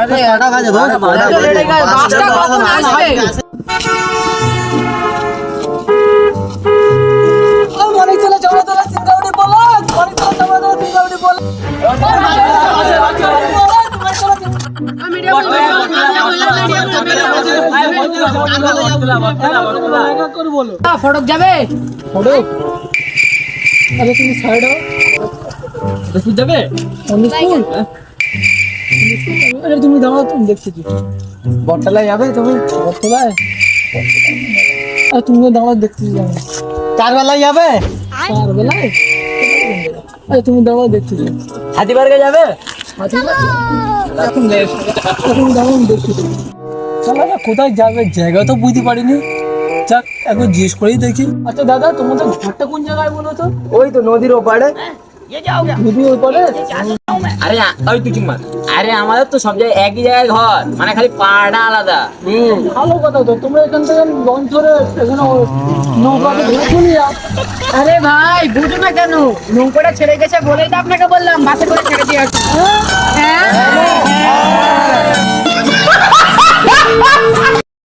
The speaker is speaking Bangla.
আরে কটা বাজে গো? বাসটা কখন আসবে? মনে চলে চলে চলে সিঙ্গাউড়ি বলো, মনে চলে চলে সিঙ্গাউড়ি বলো। ফটক যাবে? ফটক? আরে তুমি সাইড হও। স্কুল যাবে? স্কুল? আরে তুমি দাঁড়াও, তুমি দেখছি কি বটতলায় যাবে তুমি? বটতলায়? আরে তুমি দাঁড়াও, দেখছি যাবে। চার বেলায় যাবে? চার বেলায়? আরে তুমি দাঁড়াও, দেখছি হাতিবাড়িতে যাবে? এখন দাঁড়াও, দেখছি চলো না, কোথায় যাবে জায়গা তো বুঝতে পারিনি। যাক একবার জিজ্ঞেস করেই দেখি। আচ্ছা দাদা, তোমাদের ঘরটা কোন জায়গায় বলো তো? ওই তো নদীর ওপারে। নদীর ওপারে? আরে ওই তুই চুপ মার। আরে আমাদের তো সব জায়গায় একই জায়গায় ঘর, মানে খালি পাড়া আলাদা। ভালো কথা তো, তোমরা এখান থেকে লঞ্চ ধরে এখানে নৌকাতে ঘুরে চলে যাও। আরে ভাই বুঝো না কেন, নৌকাটা ছেড়ে গেছে বলেই তো আপনাকে বললাম বাসে করে ছেড়ে দিয়ে আসুন।